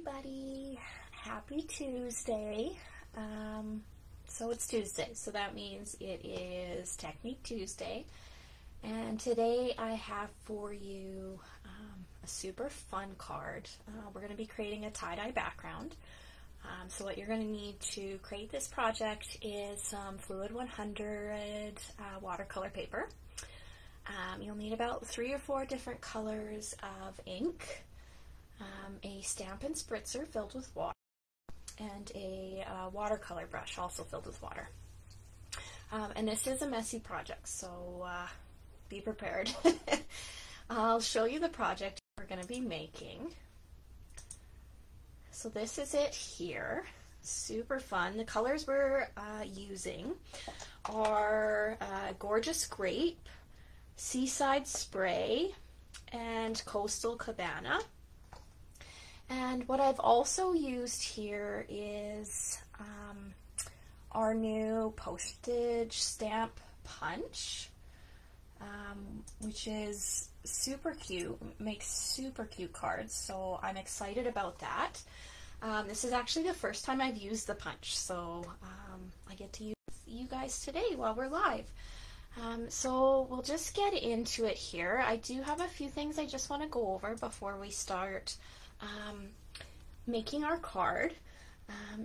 everybody, happy Tuesday. So it's Tuesday, so that means it is Technique Tuesday, and today I have for you a super fun card. We're going to be creating a tie-dye background. So what you're going to need to create this project is some Fluid 100 watercolor paper. You'll need about 3 or 4 different colors of ink, a stamp and spritzer filled with water, and a watercolor brush also filled with water. And this is a messy project, so be prepared. I'll show you the project we're going to be making. So this is it here. Super fun. The colors we're using are Gorgeous Grape, Seaside Spray, and Coastal Cabana. And what I've also used here is our new postage stamp punch, which is super cute, makes super cute cards, so I'm excited about that. This is actually the first time I've used the punch, so I get to use you guys today while we're live. So we'll just get into it here. I do have a few things I just want to go over before we start making our card.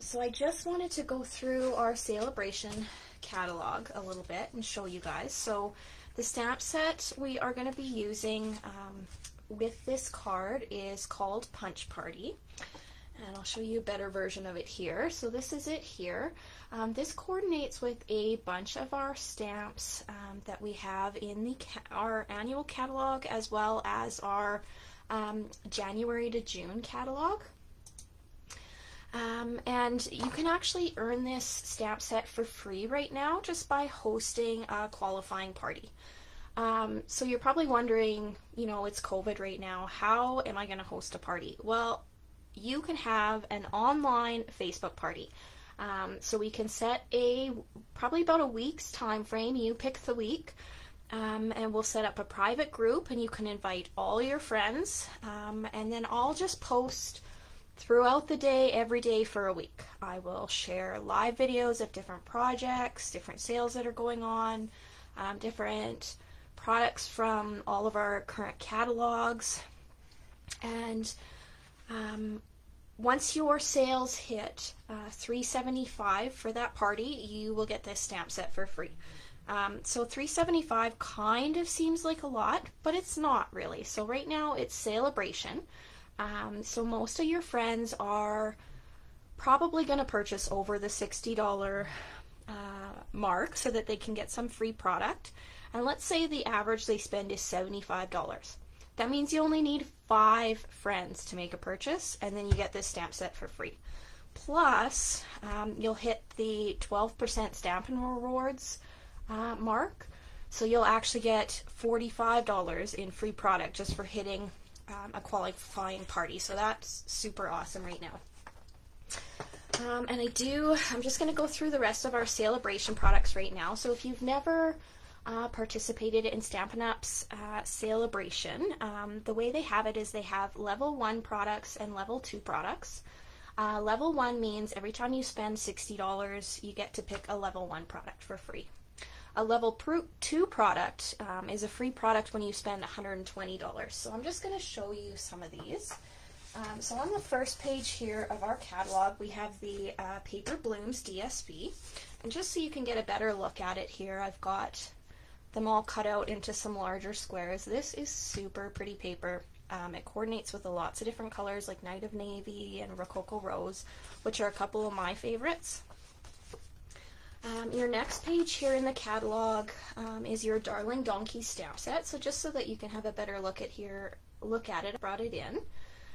So I just wanted to go through our Celebration catalog a little bit and show you guys. So the stamp set we are going to be using with this card is called Punch Party. And I'll show you a better version of it here. So this is it here. This coordinates with a bunch of our stamps that we have in our annual catalog, as well as our January to June catalog. And you can actually earn this stamp set for free right now just by hosting a qualifying party. So you're probably wondering, you know, it's COVID right now, how am I going to host a party? Well, you can have an online Facebook party. So we can set probably about a week's time frame. You pick the week, and we'll set up a private group, and you can invite all your friends, and then I'll just post throughout the day, every day for a week. I will share live videos of different projects, different sales that are going on, different products from all of our current catalogs, and once your sales hit $375 for that party, you will get this stamp set for free. So $375 kind of seems like a lot, but it's not really. So right now it's Celebration. So most of your friends are probably going to purchase over the $60 mark so that they can get some free product. And let's say the average they spend is $75. That means you only need 5 friends to make a purchase, and then you get this stamp set for free. Plus, you'll hit the 12% Stampin' Rewards mark, so you'll actually get $45 in free product just for hitting a qualifying party. So that's super awesome right now. And I'm just going to go through the rest of our Celebration products right now. So if you've never participated in Stampin' Up's Celebration, the way they have it is they have level 1 products and level 2 products. Level 1 means every time you spend $60, you get to pick a level 1 product for free. A level 2 product is a free product when you spend $120. So I'm just going to show you some of these. So on the first page here of our catalog, we have the Paper Blooms DSP. And just so you can get a better look at it here, I've got them all cut out into some larger squares. This is super pretty paper. It coordinates with lots of different colors like Night of Navy and Rococo Rose, which are a couple of my favorites. Your next page here in the catalog is your Darling Donkey stamp set. So just so that you can have a better look at it, I brought it in.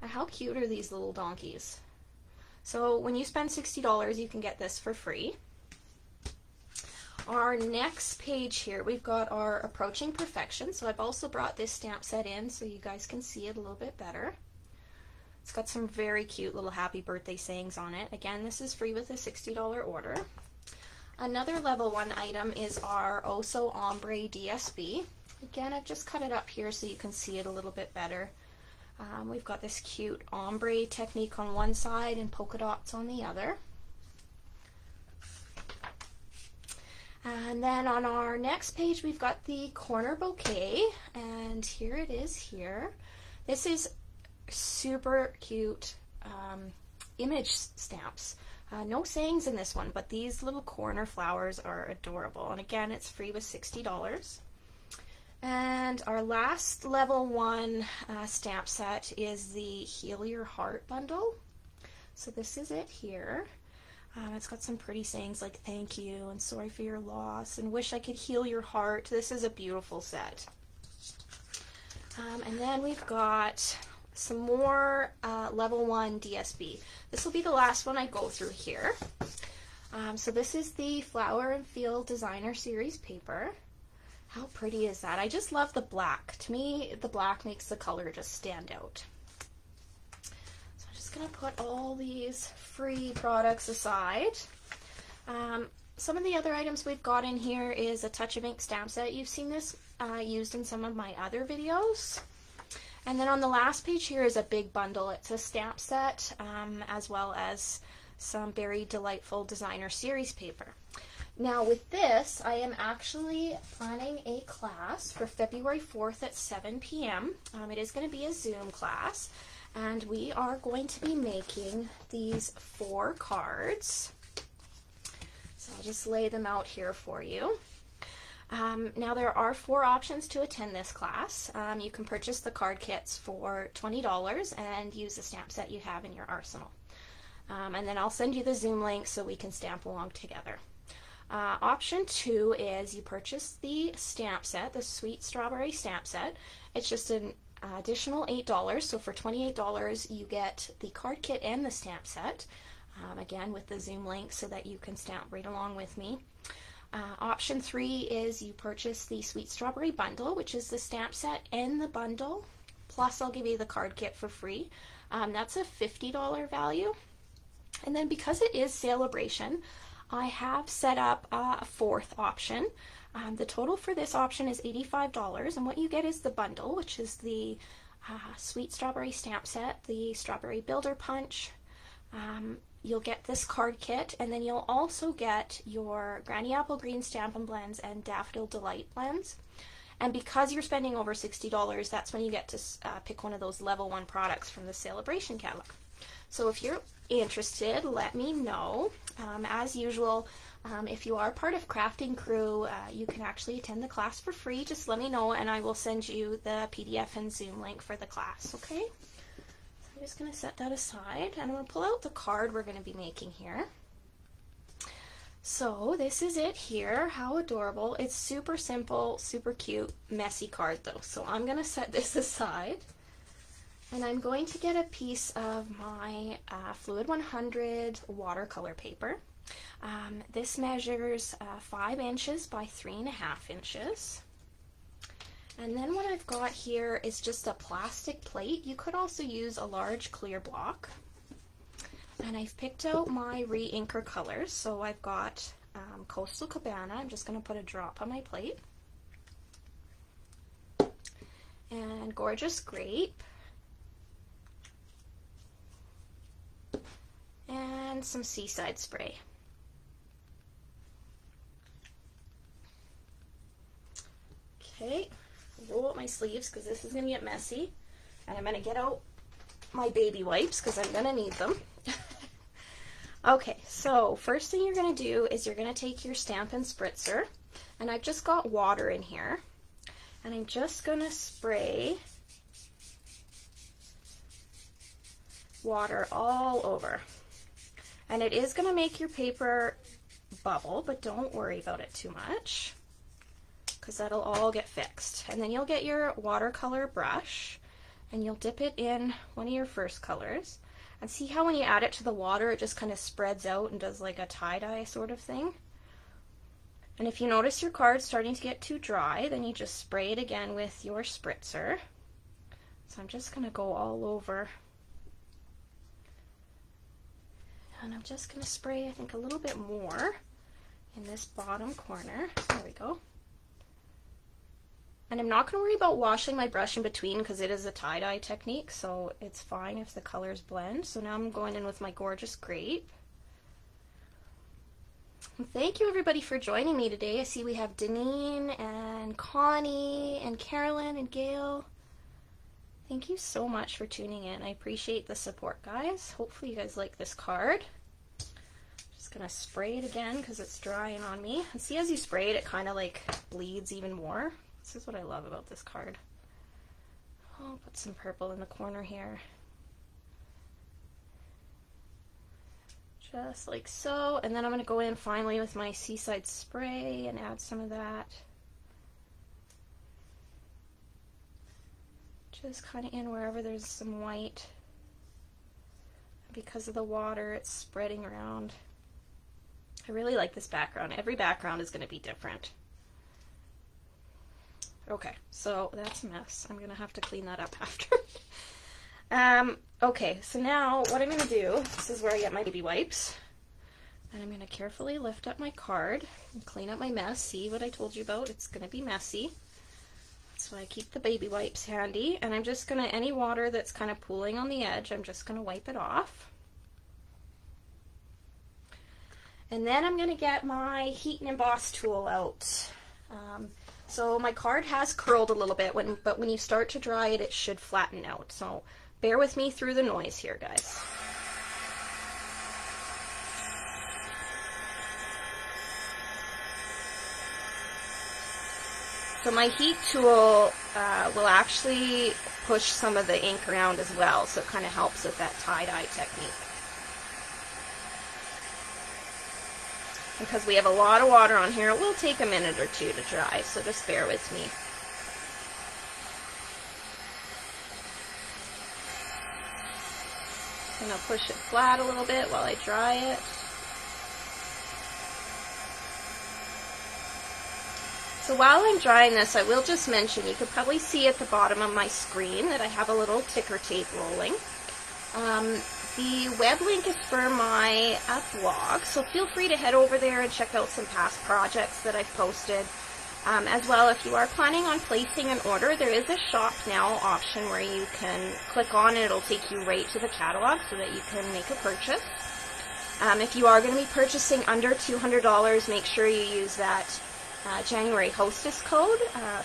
How cute are these little donkeys? So when you spend $60, you can get this for free. Our next page here, we've got our Approaching Perfection. So I've also brought this stamp set in so you guys can see it a little bit better. It's got some very cute little happy birthday sayings on it. Again, this is free with a $60 order. Another level 1 item is our Oso Ombre DSB. Again, I've just cut it up here so you can see it a little bit better. We've got this cute ombre technique on one side and polka dots on the other. And then on our next page, we've got the corner bouquet, and here it is here. This is super cute image stamps. No sayings in this one, but these little corner flowers are adorable. And again, it's free with $60. And our last level 1 stamp set is the Heal Your Heart bundle. So this is it here. It's got some pretty sayings like thank you and sorry for your loss and wish I could heal your heart. This is a beautiful set. And then we've got some more level 1 DSB. This will be the last one I go through here. So this is the Flower and Field Designer Series paper. How pretty is that? I just love the black. To me, the black makes the color just stand out. So I'm just going to put all these free products aside. Some of the other items we've got in here is a Touch of Ink stamp set. You've seen this used in some of my other videos. And then on the last page here is a big bundle. It's a stamp set as well as some very delightful designer series paper. Now with this, I am actually planning a class for February 4th at 7 p.m. It is going to be a Zoom class, and we are going to be making these 4 cards. So I'll just lay them out here for you. Now there are 4 options to attend this class. You can purchase the card kits for $20 and use the stamp set you have in your arsenal. And then I'll send you the Zoom link so we can stamp along together. Option 2 is you purchase the stamp set, the Sweet Strawberry stamp set. It's just an additional $8, so for $28 you get the card kit and the stamp set, again with the Zoom link so that you can stamp right along with me. Option 3 is you purchase the Sweet Strawberry bundle, which is the stamp set and the bundle, plus I'll give you the card kit for free. That's a $50 value. And then because it is Celebration, I have set up a 4th option. The total for this option is $85, and what you get is the bundle, which is the Sweet Strawberry stamp set, the Strawberry Builder Punch. You'll get this card kit, and then you'll also get your Granny Apple Green Stampin' Blends and Daffodil Delight blends. And because you're spending over $60, that's when you get to pick one of those level 1 products from the Celebration catalog. So if you're interested, let me know. As usual, if you are part of Crafting Crew, you can actually attend the class for free. Just let me know and I will send you the PDF and Zoom link for the class, okay? So I'm just going to set that aside and I'm going to pull out the card we're going to be making here. So this is it here. How adorable. It's super simple, super cute, messy card though. So I'm going to set this aside. And I'm going to get a piece of my Fluid 100 watercolor paper. This measures 5 inches by 3.5 inches. And then what I've got here is just a plastic plate. You could also use a large clear block. And I've picked out my re-inker colors. So I've got Coastal Cabana. I'm just going to put a drop on my plate. And Gorgeous Grape. And some Seaside Spray. Okay, roll up my sleeves because this is going to get messy. And I'm going to get out my baby wipes because I'm going to need them. Okay, so first thing you're going to do is you're going to take your Stampin' Spritzer. And I've just got water in here. And I'm just going to spray water all over. And it is going to make your paper bubble, but don't worry about it too much because that'll all get fixed. And then you'll get your watercolor brush and you'll dip it in one of your first colors. And see how when you add it to the water, it just kind of spreads out and does like a tie-dye sort of thing. And if you notice your card's starting to get too dry, then you just spray it again with your spritzer. So I'm just going to go all over. And I'm just going to spray, I think, a little bit more in this bottom corner. There we go. And I'm not going to worry about washing my brush in between because it is a tie-dye technique, so it's fine if the colors blend. So now I'm going in with my gorgeous grape. And thank you everybody for joining me today. I see we have Deneen and Connie and Carolyn and Gail. Thank you so much for tuning in. I appreciate the support, guys. Hopefully you guys like this card. Just gonna spray it again because it's drying on me. And see, as you spray it, it kind of like bleeds even more. This is what I love about this card. I'll put some purple in the corner here. Just like so. And then I'm going to go in finally with my Seaside spray and add some of that. Just kind of in wherever there's some white. Because of the water, it's spreading around. I really like this background. Every background is going to be different. Okay, so that's a mess. I'm gonna have to clean that up after. Okay, so now what I'm gonna do, this is where I get my baby wipes, and I'm gonna carefully lift up my card and clean up my mess. See what I told you about? It's gonna be messy. So I keep the baby wipes handy, and I'm just gonna, any water that's kind of pooling on the edge, I'm just gonna wipe it off. And then I'm gonna get my Heat and Emboss tool out. So my card has curled a little bit, but when you start to dry it, it should flatten out. So bear with me through the noise here, guys. So my heat tool will actually push some of the ink around as well, so it kind of helps with that tie-dye technique. Because we have a lot of water on here, it will take a minute or two to dry, so just bear with me. And I'll push it flat a little bit while I dry it. So while I'm drying this, I will just mention, you could probably see at the bottom of my screen that I have a little ticker tape rolling. The web link is for my blog, so feel free to head over there and check out some past projects that I've posted. As well, if you are planning on placing an order, there is a shop now option where you can click on and it'll take you right to the catalog so that you can make a purchase. If you are going to be purchasing under $200, make sure you use that January Hostess code.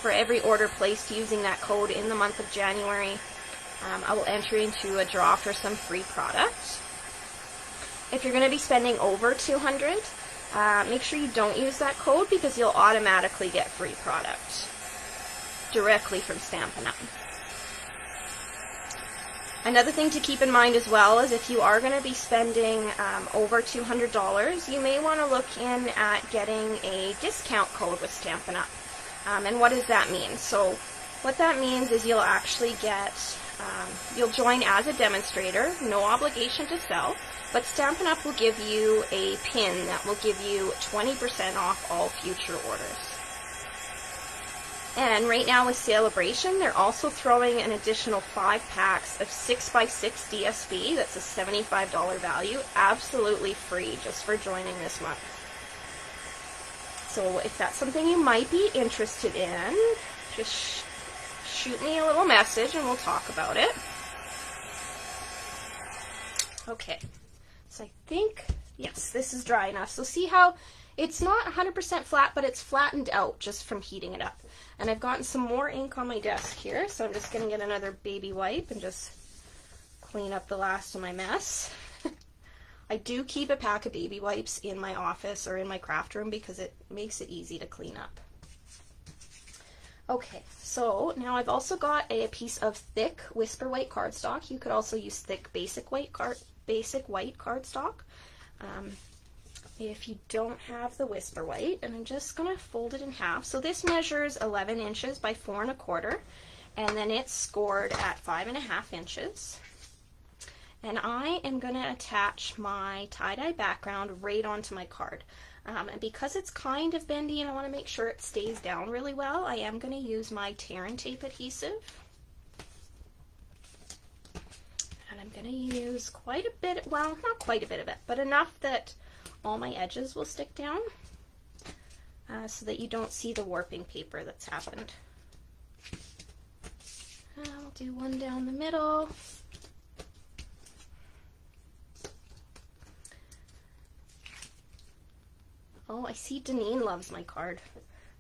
For every order placed using that code in the month of January, I will enter into a draw for some free product. If you're going to be spending over $200, make sure you don't use that code because you'll automatically get free product directly from Stampin' Up! Another thing to keep in mind as well is if you are going to be spending over $200, you may want to look in at getting a discount code with Stampin' Up! And what does that mean? So what that means is you'll actually get, you'll join as a demonstrator, no obligation to sell, but Stampin' Up! Will give you a pin that will give you 20% off all future orders. And right now with Celebration, they're also throwing an additional 5 packs of 6x6 DSP. That's a $75 value, absolutely free just for joining this month. So if that's something you might be interested in, just shoot me a little message and we'll talk about it. Okay, so I think, yes, this is dry enough. So see how it's not 100% flat, but it's flattened out just from heating it up. And I've gotten some more ink on my desk here, so I'm just going to get another baby wipe and just clean up the last of my mess. I do keep a pack of baby wipes in my office or in my craft room because it makes it easy to clean up. Okay, so now I've also got a piece of thick Whisper White cardstock. You could also use thick basic white cardstock. If you don't have the Whisper White, and I'm just going to fold it in half. So this measures 11 inches by 4 1/4, and then it's scored at 5 1/2 inches. And I am going to attach my tie-dye background right onto my card. And because it's kind of bendy and I want to make sure it stays down really well, I am going to use my Tear and Tape adhesive. And I'm going to use quite a bit, well, not quite a bit of it, but enough that all my edges will stick down so that you don't see the warping paper that's happened. I'll do one down the middle. Oh, I see Deneen loves my card.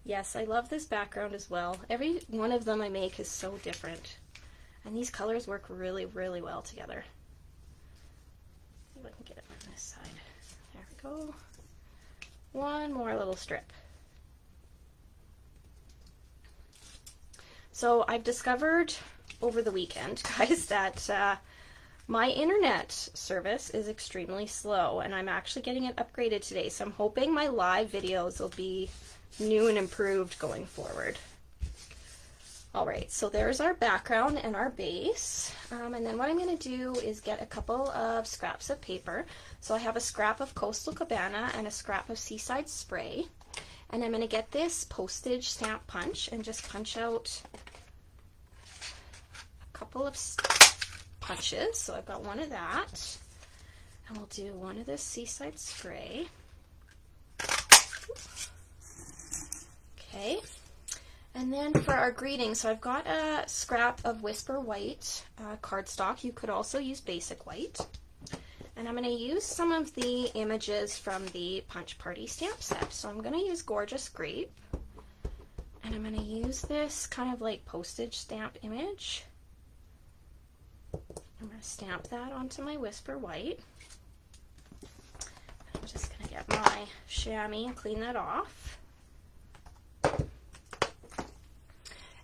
Yes, I love this background as well. Every one of them I make is so different. And these colors work really, really well together. See if I can get it on this side. There we go. One more little strip. So I've discovered over the weekend, guys, that my internet service is extremely slow, and I'm actually getting it upgraded today. So I'm hoping my live videos will be new and improved going forward. All right, so there's our background and our base. And then what I'm going to do is get a couple of scraps of paper. So I have a scrap of Coastal Cabana and a scrap of Seaside Spray. And I'm going to get this postage stamp punch and just punch out a couple of punches. So I've got one of that. And we'll do one of this Seaside Spray. Okay. And then for our greeting, so I've got a scrap of Whisper White cardstock. You could also use basic white. And I'm going to use some of the images from the Punch Party stamp set. So I'm going to use Gorgeous Grape. And I'm going to use this kind of like postage stamp image. I'm going to stamp that onto my Whisper White. I'm just going to get my chamois and clean that off.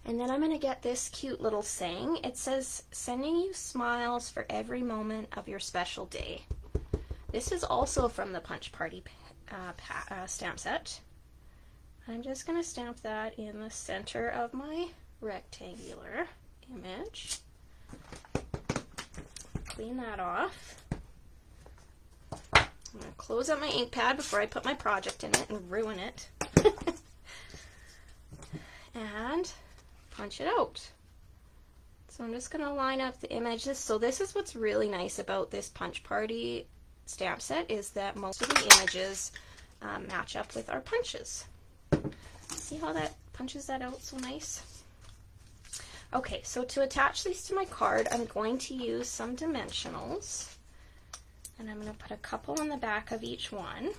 And then I'm going to get this cute little saying. It says, "Sending you smiles for every moment of your special day." This is also from the Punch Party stamp set. I'm just going to stamp that in the center of my rectangular image. Clean that off. I'm going to close up my ink pad before I put my project in it and ruin it. And punch it out. So I'm just going to line up the images. So this is what's really nice about this Punch Party stamp set, is that most of the images match up with our punches. See how that punches that out so nice? Okay, so to attach these to my card, I'm going to use some dimensionals. And I'm going to put a couple on the back of each one.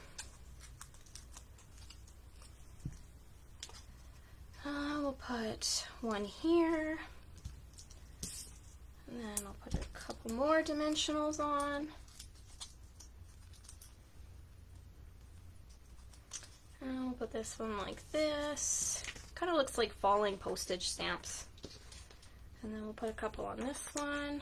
We'll put one here, and then I'll put a couple more dimensionals on. And we'll put this one like this. Kind of looks like falling postage stamps. And then we'll put a couple on this one.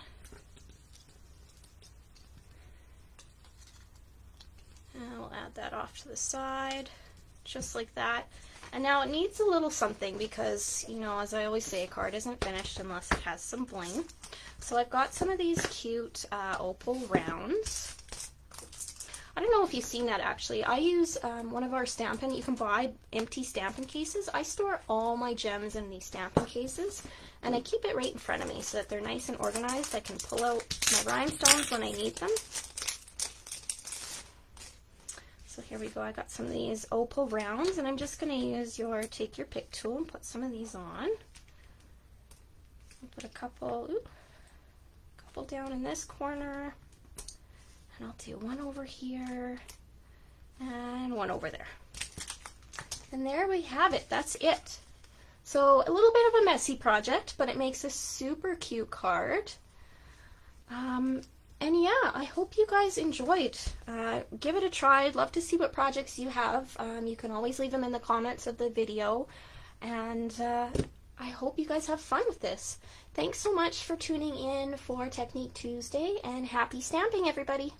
And we'll add that off to the side, just like that. And now it needs a little something because, you know, as I always say, a card isn't finished unless it has some bling. So I've got some of these cute opal rounds. I don't know if you've seen that actually. I use one of our Stampin'. You can buy empty Stampin' cases. I store all my gems in these Stampin' cases, and I keep it right in front of me so that they're nice and organized. I can pull out my rhinestones when I need them. So here we go, I got some of these opal rounds, and I'm just going to use your Take Your Pick tool and put some of these on. I'll put a couple down in this corner, and I'll do one over here, and one over there. And there we have it, that's it. So a little bit of a messy project, but it makes a super cute card. And yeah, I hope you guys enjoyed. Give it a try. I'd love to see what projects you have. You can always leave them in the comments of the video. And I hope you guys have fun with this. Thanks so much for tuning in for Technique Tuesday, and happy stamping, everybody!